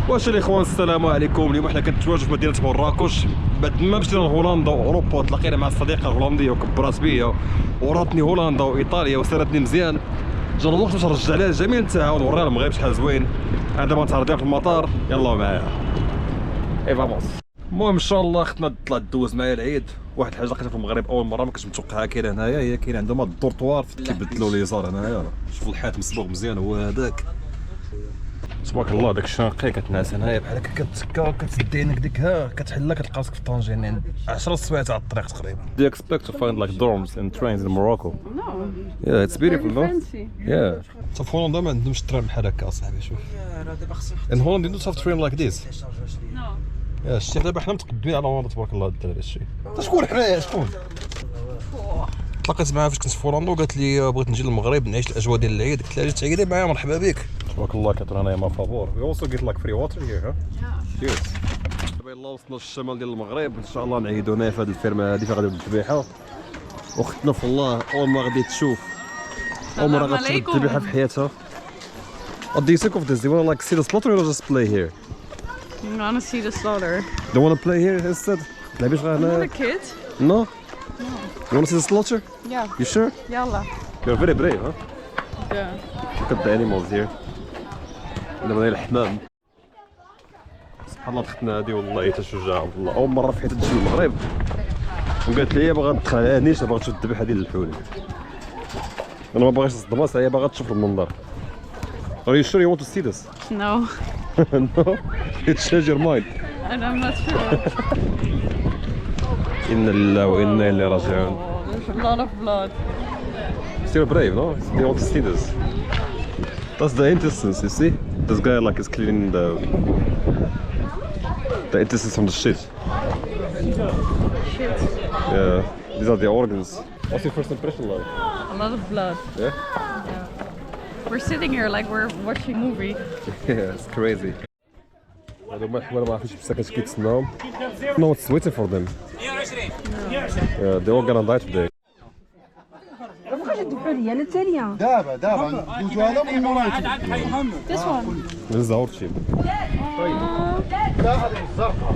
واش الاخوان السلام عليكم. اليوم حنا كنتواجدوا في مدينه مراكش بعد ما مشينا لهولندا واوروبا وتلاقينا مع الصديقه الهولنديه وكبرات بيا وراتني هولندا وايطاليا وسالتني مزيان. جا الوقت باش نرجع لها الجميل نتاعها ونوريها المغرب شحال زوين. انا دابا نتعرض في المطار، يلا معايا اي فاموس. المهم ان شاء الله اختنا طلعت دوز معايا العيد. واحد الحاجه لقيتها في المغرب اول مره ما كنتش متوقعها كاينه هنايا، هي كاين عندهم هاد الدورطوار كيبدلوا لي يسار هنايا. شوف الحيط مصبوغ مزيان هو هذاك تبارك الله. داك الشنقي كتنعس هنايا بحال هكا كتسكا كتسد عينك ديك ها كتحلها كتلقى راسك في طنجة يعني 10 سوايع على الطريق تقريبا. Do you expect to find like dorms and trains in Morocco? No. Yeah, it's beautiful, no? Fancy. Yeah. So في هولندا ما عندهمش ترام بحال هكا اصاحبي. شوف in Holland you don't have train like this. No. يا شتي دابا حنا متقدمين على هولندا تبارك الله. الدراري الشيء شكون حنايا شكون تلاقيت معاها فاش كنت في هولندا وقالت لي بغيت نجي للمغرب نعيش الاجواء ديال العيد. قلت لها تعيدي معايا مرحبا بك تبارك الله. كترانا ما فابور. We also get like free water here, huh? Yeah. Cheers. دابا يلاه وصلنا للشمال ديال المغرب ان شاء الله نعيدو هنا في هذه الفيرما هذه فين غادي الذبيحه. واختنا في الله اول ما غادي تشوف اول مره غتشوف الذبيحه في حياتها. What do you think of this? Do you want to like see the slaughter or just play here? I want to see the slaughter. Don't want to play here instead? تلعبيش غير I'm not هنا؟ a kid. No? You want to see the slaughter? Yeah. You sure? Yalla. You're very brave, huh? Yeah. Look at the animals here. دابا غير الحمام. سبحان الله اختنا هادي والله حتى شجاعة والله أول مرة في حياتي تجي للمغرب وقالت لي باغا ندخل على نيش باغا تشوف الذبيحة ديال الحولي. أنا ما باغيش نصدمها هي باغا تشوف المنظر. Are you sure you want to see this? No. No? You change your mind. And I'm not sure. إنا لله وإنا إليه راجعون. Oh, there's a lot of blood. Still brave, no? You want to see this? That's the intestines, you see? This guy like is cleaning the intestines from the shit. Shit. Yeah, these are the organs. What's your first impression like? A lot of blood. Yeah? We're sitting here like we're watching a movie. Yeah, it's crazy. هادو ما الحوالي ما عرفتش بصح كيتسناهم. No one's waiting for them. Yeah, they all gonna die today. دابا ندوزو هذا من موراي. This one. This is our sheep. لا هذه الزرقاء.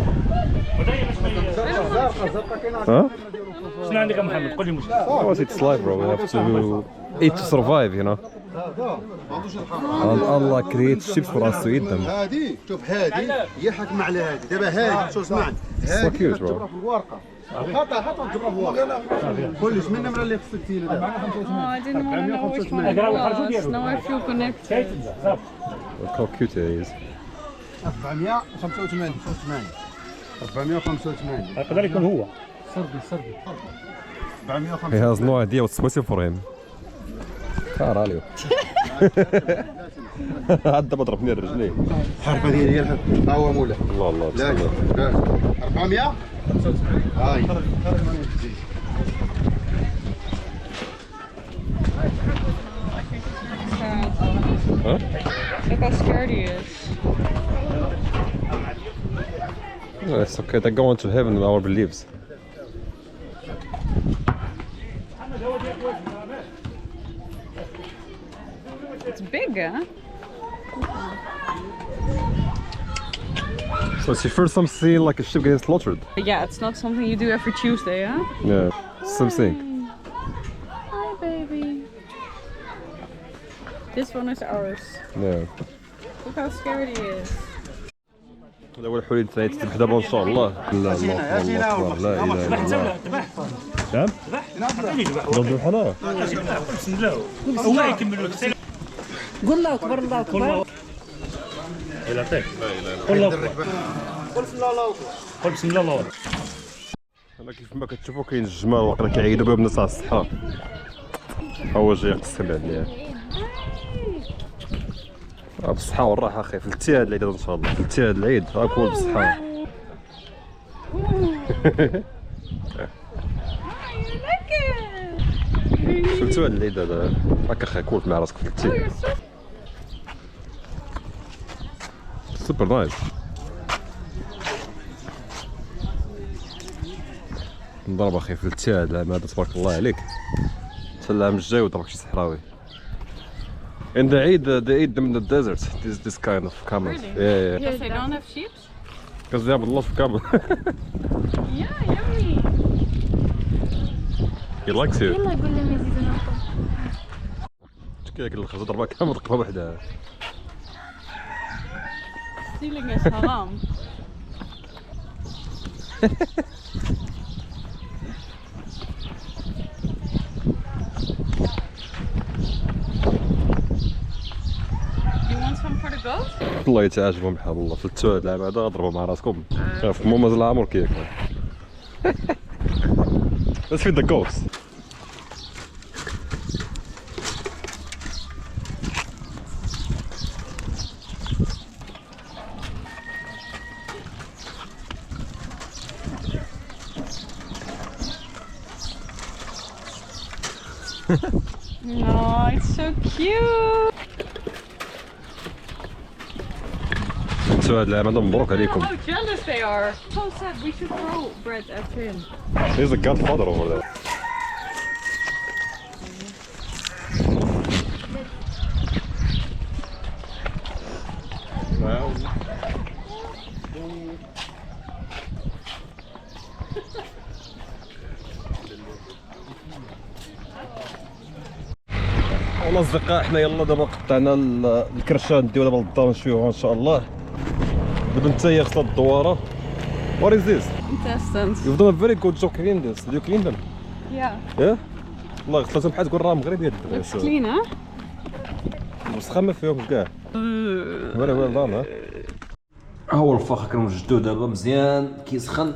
Huh? شنو عندك يا محمد؟ قول لي مش Oh, it's life, bro. We have to eat to survive, you know. And Allah creates ships for us to eat them. هذه شوف هذه هي حكم على هذه دابا هذه شوف اسمعني So cute, bro. في الورقه حطها نجبرها في الورقه كلش من النمره اللي خصك فينا دابا. Oh, I didn't want to know which one it was. Now I feel connected. Look how cute he is. 485 485 يقدر يكون هو صربي He has no idea what's waiting for him. كار عليو. عاد دابا ضربني الرجلين. الحرفه ديالي هي الحرفه ها هو مولا الله الله بسم لا الله. 400 هاي Huh? Look how scared he is. No, it's okay. They're going to heaven in our beliefs. It's big, huh? So it's your first time seeing like a ship getting slaughtered. Yeah, it's not something you do every Tuesday, huh? Yeah, something. Hi, baby. This one is ours. Yeah. Look how scared he is. هذا هو الحلي تاعي تذبح دابا ان شاء الله. لا الله اكبر لا اله الا الله. نعم؟ نذبح انا. بسم الله هو يكملوا قول الله اكبر الله اكبر. لا يعطيك قول الله اكبر قول بسم الله الله اكبر. انا كيف ما كتشوفوا كاين الجمال واقيلا كيعيدوا بهم الناس على الصحه. هو جاي يقسم عليا. بالصحة والراحة أخي، فلتي هاد العيد إن شاء الله، فلتي هاد العيد هاكول بالصحة. فلتو هاد العيد هذا هاكا أخي كول مع راسك فلتي. سوبر نايس. نضرب أخي فلتي هاد العام هذا تبارك الله عليك. حتى العام الجاي وضربك شي صحراوي. In the Eid, they eat them in the desert. This kind of camels. Really? Yeah. Because they don't have sheep? Because they have a lot of camel. Yeah, yummy. He likes you. يلا قول لهم يزيدون الطعم. كذا الخرزة ضربها كامل ضربة واحدة. Stealing is haram. You want some for the goat? الله يتعجبهم بحال الله في التواد لعب هذا ضربوا مع راسكم. في ماما زال العمر كياكل. Let's feed the goats. No, it's so cute. التواد لعب هذا مبروك Look عليكم. how jealous they are. So sad. We should throw bread at him. He's a godfather over there. الاصدقاء حنا يلا دابا قطعنا الكرشان نديو دابا للدار نشويوها ان شاء الله. دابا انت هي خصها الدواره. What is this? Intestines. You've done a very good job cleaning this. Did you clean them? Yeah. Yeah? والله غسلتهم بحال تقول راه مغربي هاد Looks clean, huh? وسخه ما فيهم كاع. Very well done, ها. هو الفخ كنوجدوه دابا مزيان كيسخن.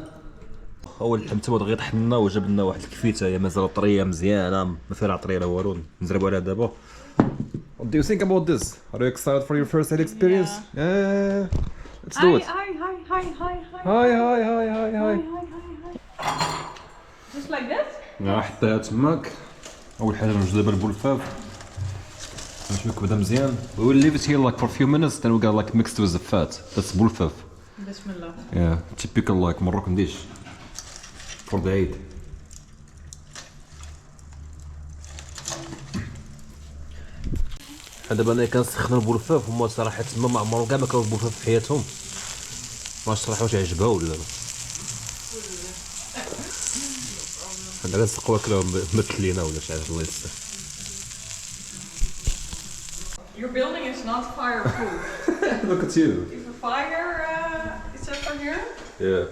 هو اللحم تما دغيا طحنا وجاب لنا واحد الكفيته هي مازال طريه مزيانه ما فيها طريه لا والو نزربوا عليها دابا. What do you think about this? Are you excited for your first aid experience? Yeah. Let's do it. Hi, hi, hi, hi, hi. هاي هاي هاي هاي هاي. Just like this? حطيها تماك. اول حاجه نوجد دابا البولفاف. نشوف بدا مزيان. We will leave it here like for a few minutes then we got like mixed with the fat. That's bulfaf. Bismillah. Yeah, typical like Moroccan dish for the Eid. دابا انا كنسخن البولفاف هما صراحه تما ما عمرهم كاع ما كانوا البولفاف في حياتهم. ما شرحوش عجبها ولا لا. انا نسقوا كلهم مثلينا ولا شي حاجه الله يستر. Your building is not fireproof. Look at you. If a fire is ever here, Yeah.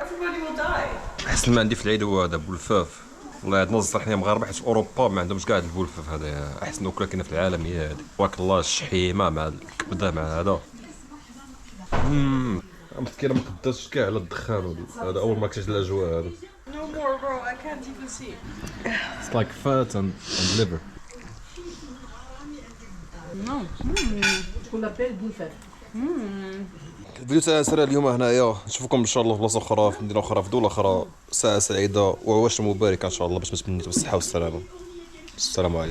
everybody will die. احسن ما عندي في العيد هو هذا بولفاف. والله عندنا الصراحه حنا مغاربه حيت في اوروبا ما عندهمش كاع البولفاف هذا احسن وكله كاين في العالم هي هذه. تبارك الله الشحيمه مع الكبده مع هذا. مسكينه ما قدرتش كاع على الدخان هذا اول ما كنت الاجواء هذا. No more, bro. I can't even see. It's like fat and liver. No. كل بيل بولفات. الفيديو تاعنا سرى اليوم هنايا نشوفكم ان شاء الله في بلاصه اخرى في مدينه اخرى في دوله اخرى. ساعه سعيده وعواش مباركه ان شاء الله باش ما تمنيتوا بالصحه والسلامه. السلام عليكم.